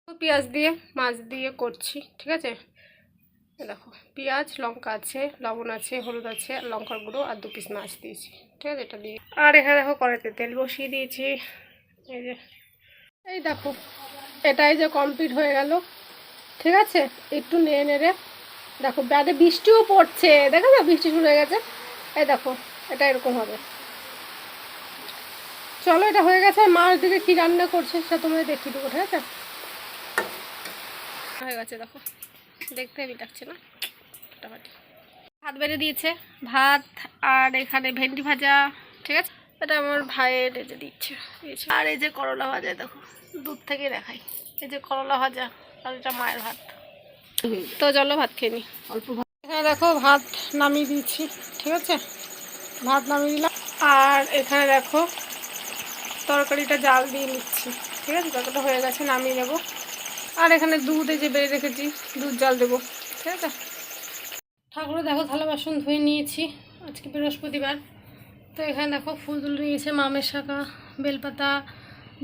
পেঁয়াজ দিয়ে মাছ দিয়ে করছি, ঠিক আছে। দেখো পেঁয়াজ লঙ্কা আছে, লবণ আছে, হলুদ আছে, লঙ্কার গুঁড়ো আর 2 পিস মাছ দিয়েছি, ঠিক আছে। এটা দিয়ে আর এখানে দেখো কড়াইতে তেল বসিয়ে দিয়েছি। এই দেখো এটাই যে কমপ্লিট হয়ে গেল, ঠিক আছে। একটু নেড়ে নেড়ে দেখো, ব্যাডে বৃষ্টিও পড়ছে, দেখো না বৃষ্টি শুরু হয়ে গেছে। এই দেখো এটা এরকম হবে। চলো এটা হয়ে গেছে, মাছ দিকে কী রান্না করছে সেটা তোমাদের দেখিয়ে দেবো, ঠিক আছে। হয়ে গেছে দেখো, দেখতে হেবি লাগছে না। ফাটাফাটি ভাত বেড়ে দিয়েছে, ভাত আর এখানে ভেন্ডি ভাজা, ঠিক আছে। এটা আমার ভাইয়ের এই যে দিচ্ছে। আর এই যে করলা ভাজা, দেখো দুধ থেকে দেখাই, এই যে করলা ভাজা, আর এটা মায়ের ভাত। তো চলো ভাত খেয়ে নি অল্প ভাত। এখানে দেখো ভাত নামিয়ে দিয়েছি, ঠিক আছে। ভাত নামিয়ে দিলাম আর এখানে দেখো তরকারিটা জাল দিয়ে নিচ্ছি, ঠিক আছে। তরকারিটা হয়ে গেছে, নামিয়ে নেবো। আর এখানে দুধ এই যে বেড়ে রেখেছি, দুধ জাল দেবো, ঠিক আছে। ঠাকুরে দেখো থালা বাসন ধুয়ে নিয়েছি, আজকে বৃহস্পতিবার। তো এখানে দেখো ফুল তুলে নিয়েছে, মামের শাখা, বেলপাতা,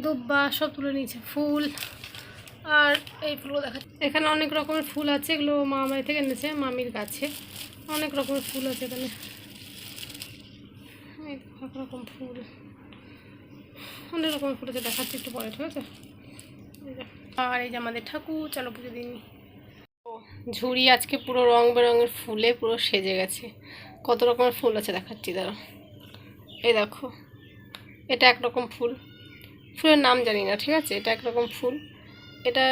দুব্বা সব তুলে নিয়েছে ফুল। আর এই ফুলগুলো দেখা, এখানে অনেক রকমের ফুল আছে, এগুলো মামাই থেকে এনেছে, মামির গাছে অনেক রকমের ফুল আছে এখানে, এক রকম ফুল, অনেক রকমের ফুল আছে, দেখাচ্ছি একটু পরে, ঠিক আছে। আর এই যে আমাদের ঠাকুর, চলো পুজো দিন। ঝুড়ি আজকে পুরো রং বেরঙের ফুলে পুরো সেজে গেছে। কত রকমের ফুল আছে দেখাচ্ছি, দাঁড়াও। এই দেখো এটা একরকম ফুল, ফুলের নাম জানি না, ঠিক আছে। এটা একরকম ফুল, এটা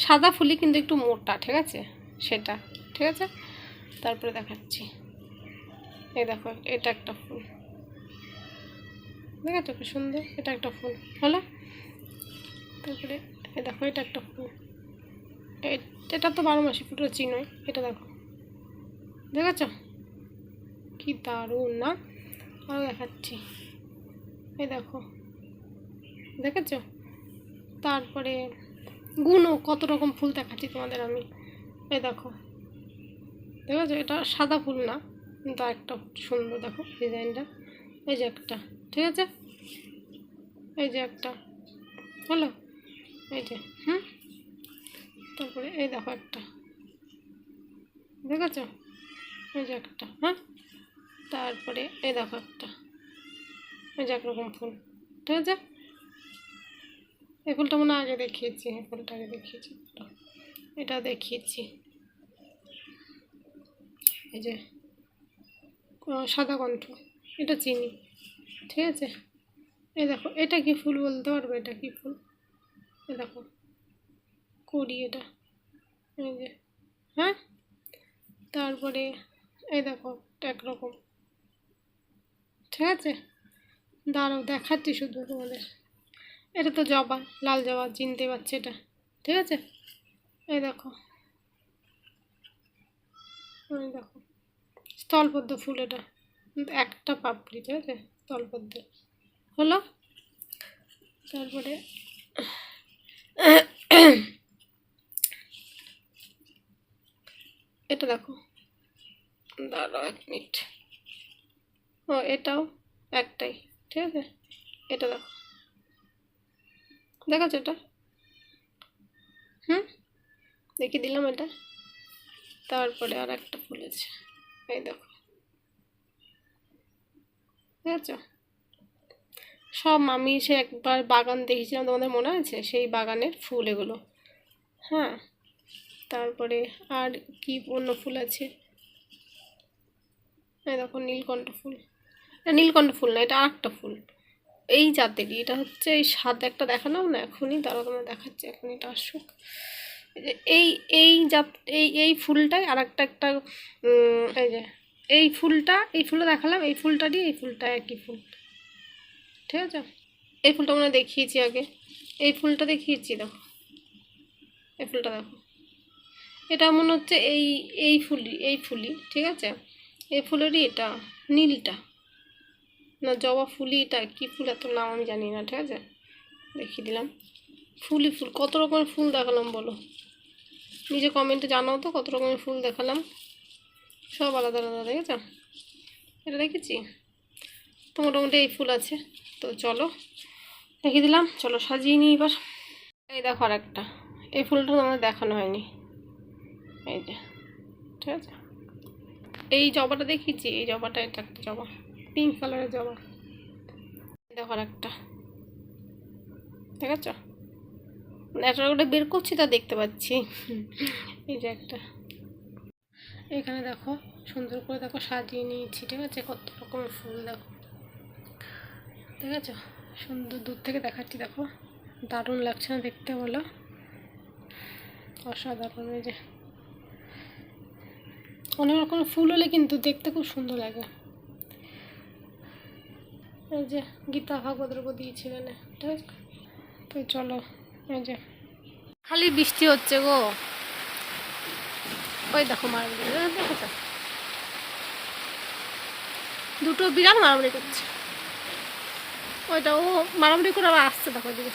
সাদা ফুলই কিন্তু একটু মোটা, ঠিক আছে, সেটা, ঠিক আছে। তারপরে দেখাচ্ছি, এই দেখো এটা একটা ফুল, দেখেছো কি সুন্দর, এটা একটা ফুল হলো। তারপরে এই দেখো এটা একটা ফুল, এটা তো 12 মাসি ফুলটা চিনোই, এটা দেখো, দেখেছো কি দারুণ না। আরও দেখাচ্ছি, এই দেখো, দেখেছো। তারপরে গুনো কত রকম ফুল দেখাচ্ছি তোমাদের আমি, এই দেখো, দেখেছো এটা সাদা ফুল না, কিন্তু একটা সুন্দর, দেখো ডিজাইনটা, এই যে একটা, ঠিক আছে, এই যে একটা হলো, এই যে তারপরে এই দেখো একটা, দেখেছো, এই যে একটা, হ্যাঁ। তারপরে এই দেখো একটা, এই যে একরকম ফুল, ঠিক আছে। এই ফুলটা মনে আগে দেখিয়েছি, এই ফুলটা আগে দেখিয়েছি, এটা দেখিয়েছি, এই যে সাদা কণ্ঠ, এটা চিনি, ঠিক আছে। এই দেখো এটা কি ফুল বলতে পারবে, এটা কি ফুল, এই দেখো করি এটা, এই যে, হ্যাঁ। তারপরে এই দেখো একরকম, ঠিক আছে। দাঁড়াও দেখাচ্ছি শুধু তোমাদের, এটা তো জবা, লাল জবা, চিনতে পারছি এটা, ঠিক আছে। এই দেখো, এই দেখো স্থলপদ্ম ফুল, এটা একটা পাপড়ি, ঠিক আছে, স্থলপদ্ম হলো। তারপরে এটা দেখো, দাঁড়াও 1 মিনিট, ও এটাও একটাই, ঠিক আছে। এটা দেখো, দেখাচ্ছ এটা, দেখিয়ে দিলাম এটা। তারপরে আর একটা ফুল আছে, এই দেখো, দেখেছ। সব আমি সে একবার বাগান দেখেছিলাম, তোমাদের মনে আছে, সেই বাগানের ফুল এগুলো, হ্যাঁ। তারপরে আর কি অন্য ফুল আছে, এই দেখো নীলকণ্ঠ ফুল, এটা নীলকণ্ঠ ফুল না, এটা আরেকটা ফুল এই জাতেরই, এটা হচ্ছে এই সাদা একটা দেখালাম না এখনই, তারা তোমরা দেখাচ্ছে এখন, এটা আসুক। এই এই জাত এই ফুলটাই আর একটা এই যে এই ফুলটা দেখালাম, এই ফুলটা দিয়ে এই ফুলটা একই ফুল, ঠিক আছে। এই ফুলটা মনে দেখিয়েছি আগে, এই ফুলটা দেখিয়েছি, দেখো এই ফুলটা দেখো, এটা মনে হচ্ছে এই ফুলই, ঠিক আছে। এই ফুলেরই এটা নীলটা, না জবা ফুলই, এটা কী ফুল এত নাম আমি জানি না, ঠিক আছে। দেখিয়ে দিলাম ফুলই ফুল, কত রকমের ফুল দেখালাম বলো, নিজে কমেন্টে জানাও তো কত রকমের ফুল দেখালাম, সব আলাদা আলাদা, দেখেছো। এটা দেখেছি তো, মোটামুটি এই ফুল আছে। তো চলো দেখিয়ে দিলাম, চলো সাজিয়ে নিই এবার। এই দেখো আর একটা, এই ফুলটা আমাদের দেখানো হয়নি, এই যে, ঠিক আছে। এই জবাটা দেখিয়েছি, এই জবাটা, এটা একটা জবা, পিঙ্ক কালারের জবা। দেখো একটা, ঠিক আছে, একটা করে বের করছি তা দেখতে পাচ্ছি। এই যে একটা, এখানে দেখো সুন্দর করে দেখো সাজিয়ে নিয়েছি, ঠিক আছে, কত রকমের ফুল দেখো, ঠিক আছে, সুন্দর দূর থেকে দেখাচ্ছি, দেখো দারুণ লাগছে না দেখতে, বলো, অসাধারণ। এই যে অনেক রকমের ফুল হলে কিন্তু দেখতে খুব সুন্দর লাগে। এই যে গীতা ভাগবতের উপর দিয়েছি এখানে, ঠিক আছে। তো চলো, এই যে খালি বৃষ্টি হচ্ছে গো, ওই দেখো মারামারি, দেখো দুটো বিড়াল মারামারি করছে, ওইটা ও মারামারি করে আবার আসছে, দেখো এদিকে,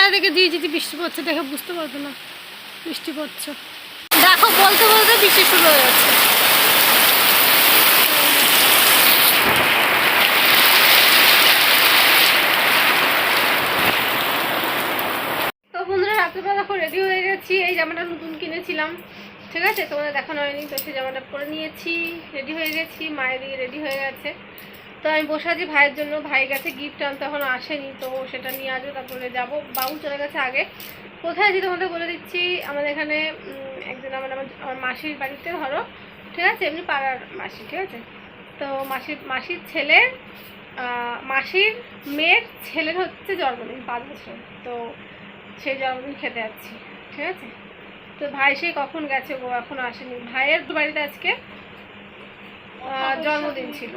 এদিকে দিয়ে বৃষ্টি পড়ছে, দেখে বুঝতে পারবে না বৃষ্টি পড়ছে, দেখো বলতে বলতে বৃষ্টি শুরু হয়ে যাচ্ছে। তো বন্ধুরা রাত্রেবেলা দেখো রেডি হয়ে গেছি, এই জামাটা নতুন কিনেছিলাম, ঠিক আছে, তোমাদের দেখানো হয়নি, তো সেই জামাটা পরে নিয়েছি, রেডি হয়ে গেছি, মায়ের দিকে রেডি হয়ে গেছে। তো আমি বসে আছি ভাইয়ের জন্য, ভাই গেছে গিফট আনতে, এখনো আসেনি, তো সেটা নিয়ে আসবে, তারপরে যাবো। বাবু চলে গেছে আগে। কোথায় আছি তোমাদের বলে দিচ্ছি, আমাদের এখানে একজন আমার মাসির বাড়িতে, ধরো, ঠিক আছে, এমনি পাড়ার মাসি, ঠিক আছে। তো মাসির ছেলের মাসির মেয়ের ছেলের হচ্ছে জন্মদিন, 5 বছর, তো সেই জন্মদিন খেতে যাচ্ছি, ঠিক আছে। তো ভাই সেই কখন গেছে গো, এখনো আসেনি। ভাইয়ের বাড়িতে আজকে জন্মদিন ছিল,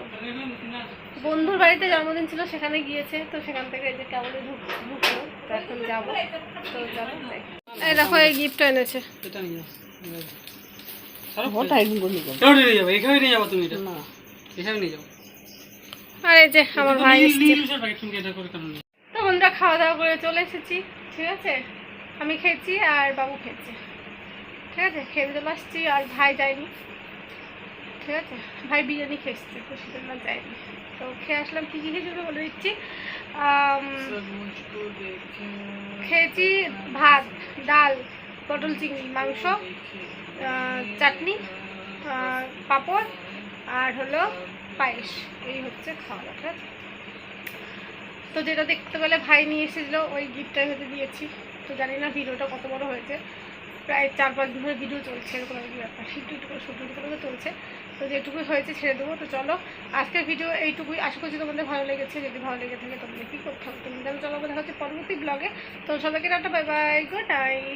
বন্ধুর বাড়িতে জন্মদিন ছিল, সেখানে গিয়েছে, তো সেখান থেকে এই যে কেমনই ঢুকলো, তো এখন যাবো, তো যাবো। এই দেখো এই গিফট এনেছে, আর এই যে আমার ভাই এসেছে। তো বন্ধুরা খাওয়া দাওয়া করে চলে এসেছি, ঠিক আছে, আমি খেয়েছি আর বাবু খেয়েছে, ঠিক আছে, খেয়ে চলে আসছি, আর ভাই যায়নি, ঠিক আছে, ভাই বিরিয়ানি খেয়েছে, তো সেজন্য যায়নি। তো খেয়ে আসলাম, কী কী খেয়েছি বলে দিচ্ছি। খেয়েছি ভাত, ডাল, পটল চিংড়ি, মাংস, চাটনি, পাঁপড়, আর হলো পায়েস, এই হচ্ছে খাওয়া দাওয়া, ঠিক আছে। তো যেটা দেখতে পেলে ভাই নিয়ে এসেছিলো, ওই গিফটটাই হতে দিয়েছি। তো জানি না ভিডিওটা কত বড় হয়েছে, প্রায় 4-5 দিন ধরে ভিডিও চলছে, এরকম আর কি ব্যাপার, একটু করে শুটিং করে চলছে, তো যেটুকুই হয়েছে ছেড়ে দেবো। তো চলো আজকের ভিডিও এইটুকুই, আশা করছি তোমাদের ভালো লেগেছে, যদি ভালো লেগে থাকে তাহলে কী করতে হবে তুমি চলো, দেখা হচ্ছে পরবর্তী ব্লগে। তো সবাইকে tata, bye bye, good night.